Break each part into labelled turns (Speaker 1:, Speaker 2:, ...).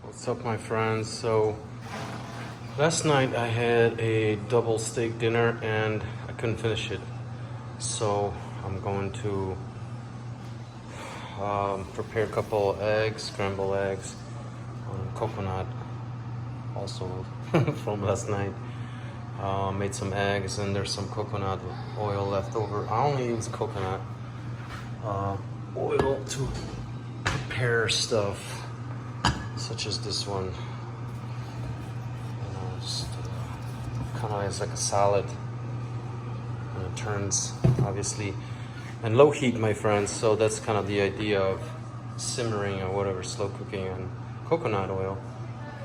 Speaker 1: What's up, my friends? So last night I had a double steak dinner and I couldn't finish it, so I'm going to prepare a couple of eggs, scrambled eggs on coconut, also from last night. Made some eggs and there's some coconut oil left over. I only use coconut oil to prepare stuff such as this one. Just kind of as like a salad, and it turns obviously, and low heat, my friends. So that's kind of the idea of simmering or whatever, slow cooking on coconut oil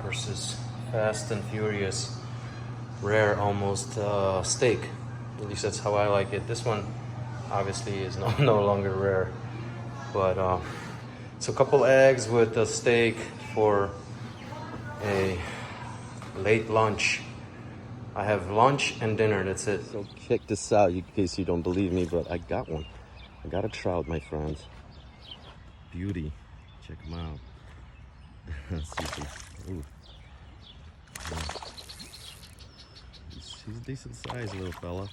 Speaker 1: versus fast and furious, rare almost steak. At least that's how I like it. This one obviously is no longer rare, but so a couple eggs with a steak for a late lunch. I have lunch and dinner, that's it. So check this out, in case you don't believe me, but I got one. I got a trout, my friends. Beauty. Check him out. Ooh. He's a decent size little fella.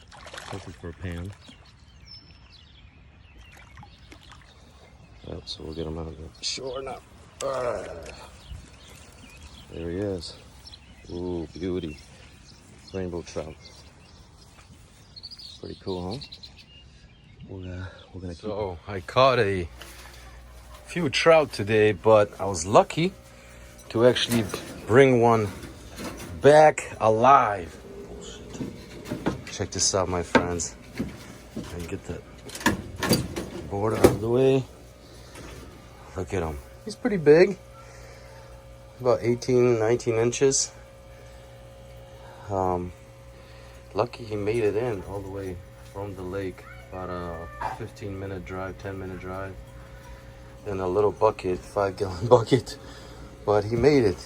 Speaker 1: Perfect for a pan. Oh, so we'll get him out of the shore now. There he is. Ooh, beauty. Rainbow trout. Pretty cool, huh? We're gonna keep. So I caught a few trout today, but I was lucky to actually bring one back alive. Check this out, my friends. And get that board out of the way. Look at him. He's pretty big. About 18, 19 inches. Lucky he made it in all the way from the lake. About a 15-minute drive, 10-minute drive. In a little bucket, 5-gallon bucket. But he made it.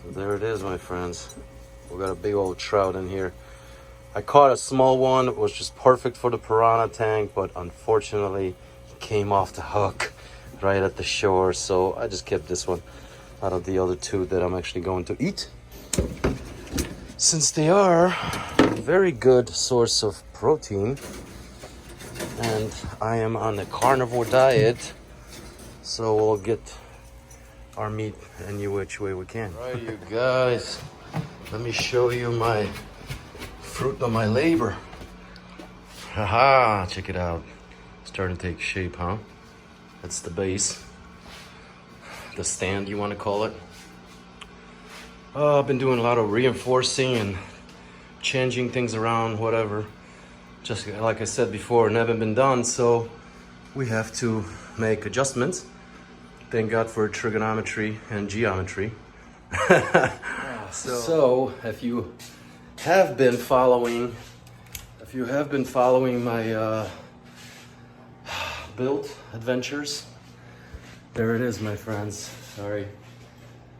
Speaker 1: So there it is, my friends. We got a big old trout in here. I caught a small one. It was just perfect for the piranha tank, but unfortunately he came off the hook right at the shore. So I just kept this one out of the other two that I'm actually going to eat, since they are a very good source of protein, and I am on a carnivore diet, so we'll get our meat any which way we can. Right, you guys, let me show you my fruit of my labor. Haha, check it out. Starting to take shape, huh? That's the base, the stand, you want to call it. I've been doing a lot of reinforcing and changing things around, whatever. Just like I said before, never been done, so we have to make adjustments. Thank God for trigonometry and geometry. So if you have been following my build adventures, there it is, my friends. Sorry,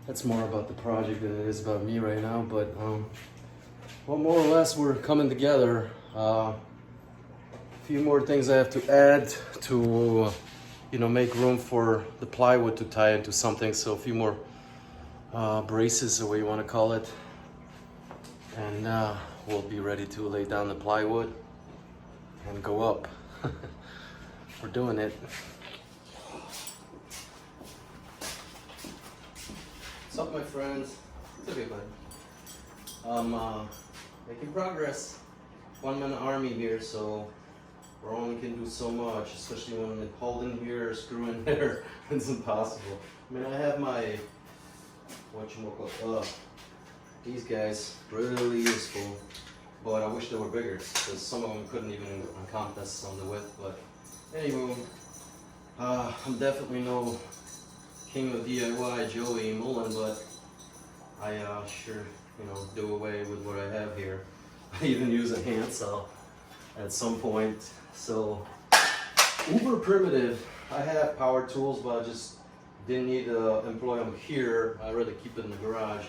Speaker 1: that's more about the project than it is about me right now, but well, more or less we're coming together. A few more things I have to add to make room for the plywood to tie into something, so a few more braces, or what you want to call it, and we'll be ready to lay down the plywood and go up. We're doing it. What's up, my friends? It's okay, bud. I'm making progress. One-man army here, so we only can do so much, especially when they hold in here, screw in there. It's impossible. I mean, I have my these guys, really useful, but I wish they were bigger, because some of them couldn't even contest on the width. But anyway, I'm definitely no king of DIY Joey Mullen, but I sure do away with what I have here. I even use a handsaw at some point, so uber primitive. I have power tools, but I just didn't need to employ them here. I'd rather keep it in the garage,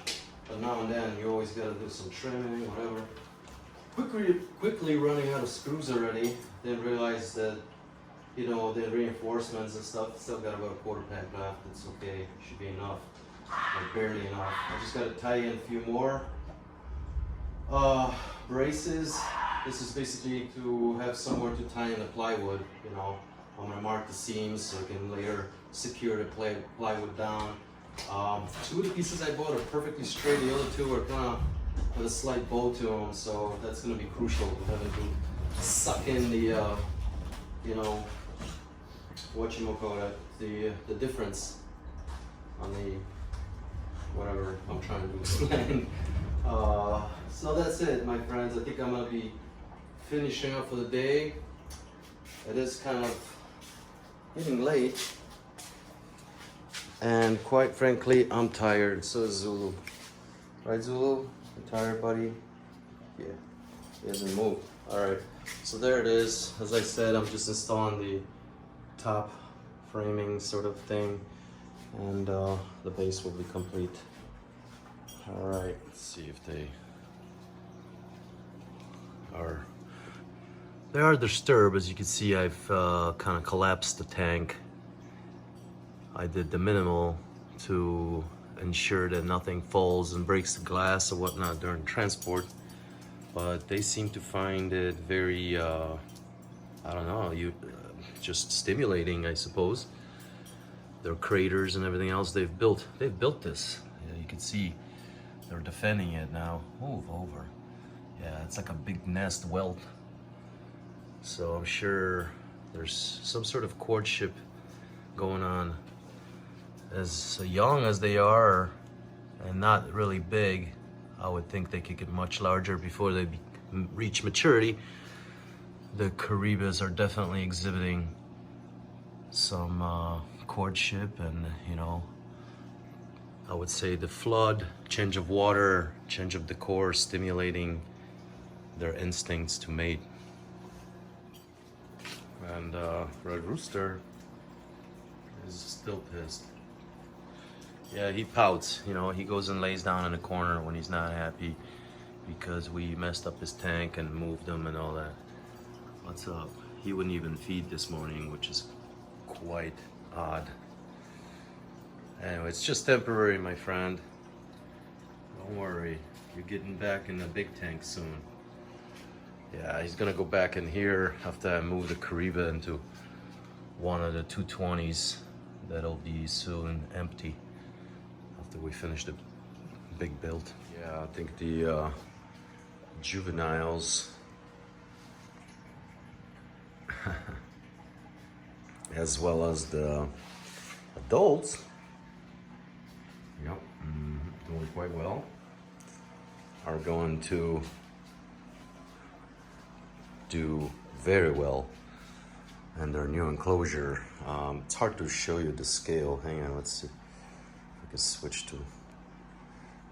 Speaker 1: but now and then you always got to do some trimming, whatever. Quickly running out of screws already. Didn't realize that the reinforcements and stuff, still got about a quarter pack left. It's okay, should be enough. like barely enough. I just gotta tie in a few more braces. This is basically to have somewhere to tie in the plywood, you know. I'm gonna mark the seams so I can later secure the plywood down. Two of the pieces I bought are perfectly straight. The other two are kind of with a slight bow to them, so that's gonna be crucial. Having to suck in the, you know, whatchamacallit, the difference on the whatever I'm trying to explain. So that's it, my friends. I think I'm gonna be finishing up for the day. It is kind of getting late, and quite frankly, I'm tired. So is Zulu. Right, Zulu? You tired, buddy? Yeah, he hasn't moved. All right, so there it is. As I said, I'm just installing the top framing sort of thing, and the base will be complete. All right, let's see if they are disturbed. As you can see, I've kind of collapsed the tank. I did the minimal to ensure that nothing falls and breaks the glass or whatnot during transport, but they seem to find it very I don't know, just stimulating, I suppose. Their craters and everything else they've built this. Yeah, you can see they're defending it now. Move over. Yeah, it's like a big nest welt. So I'm sure there's some sort of courtship going on. As young as they are and not really big, I would think they could get much larger before they reach maturity. The Caribas are definitely exhibiting some courtship, and you know, I would say the flood, change of water, change of decor, stimulating their instincts to mate. And Red Rooster is still pissed. Yeah, he pouts, you know, he goes and lays down in a corner when he's not happy because we messed up his tank and moved him and all that. What's up? He wouldn't even feed this morning, which is quite odd. Anyway, it's just temporary, my friend. Don't worry, you're getting back in the big tank soon. Yeah, he's gonna go back in here after I move the Kariba into one of the 220s that'll be soon empty after we finish the big build. Yeah, I think the juveniles as well as the adults, yep, doing quite well, are going to do very well in their new enclosure. It's hard to show you the scale. Hang on, let's see if I can switch to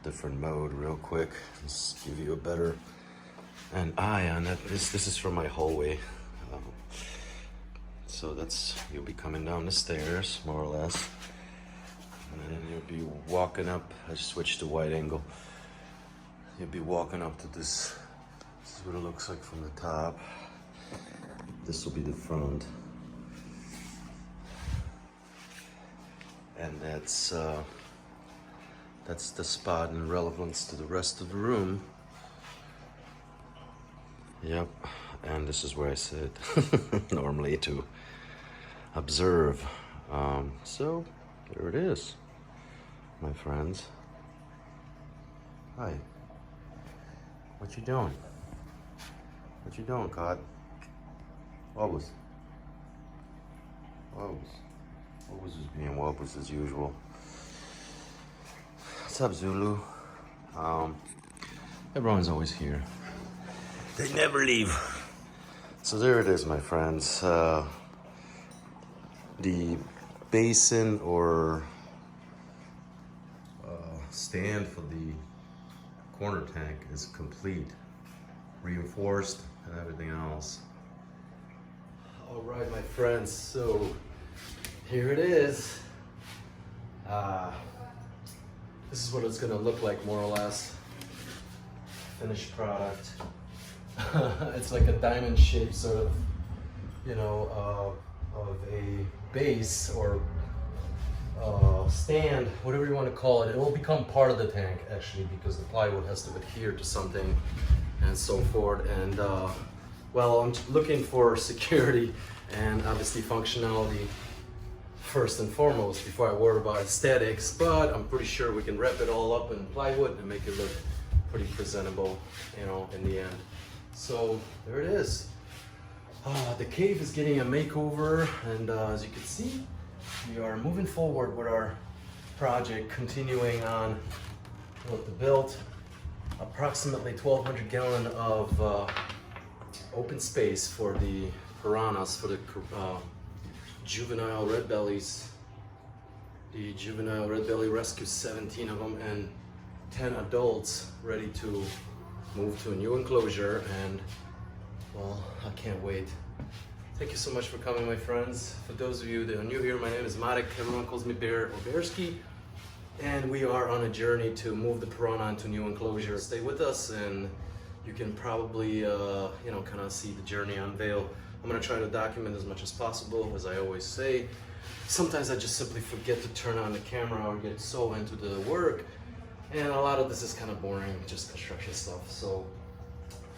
Speaker 1: different mode real quick. Just give you a better an eye on that. This is from my hallway. So that's, you'll be coming down the stairs more or less, and then you'll be walking up. I switched to wide angle. You'll be walking up to this. This is what it looks like from the top. This will be the front, and that's the spot in relevance to the rest of the room. Yep, and this is where I sit normally to observe. So there it is, my friends. Hi. What you doing? What you doing, Cod? Wobbles. Wobbles. Wobbles is being wobbles as usual. What's up, Zulu? Everyone's always here. They never leave. So there it is, my friends. The basin or stand for the corner tank is complete, reinforced and everything else. All right, my friends, so here it is. This is what it's gonna look like, more or less. Finished product. It's like a diamond shape, sort of, you know, of a base or stand, whatever you want to call it. It will become part of the tank actually, because the plywood has to adhere to something and so forth. And well, I'm looking for security and obviously functionality first and foremost before I worry about aesthetics, but I'm pretty sure we can wrap it all up in plywood and make it look pretty presentable, you know, in the end. So there it is. The cave is getting a makeover, and as you can see, we are moving forward with our project, continuing on with the build. Approximately 1,200 gallon of open space for the piranhas, for the juvenile red bellies. The juvenile red belly rescues 17 of them and 10 adults ready to move to a new enclosure, and well, I can't wait. Thank you so much for coming, my friends. For those of you that are new here, my name is Marek. Everyone calls me Bear or Bearski. And we are on a journey to move the piranha into a new enclosure. Stay with us and you can probably, you know, kind of see the journey unveil. I'm gonna try to document as much as possible, as I always say. Sometimes I just simply forget to turn on the camera or get so into the work. And a lot of this is kind of boring, just construction stuff. So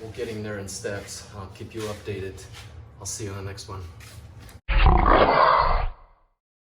Speaker 1: we're getting there in steps. I'll keep you updated. I'll see you on the next one.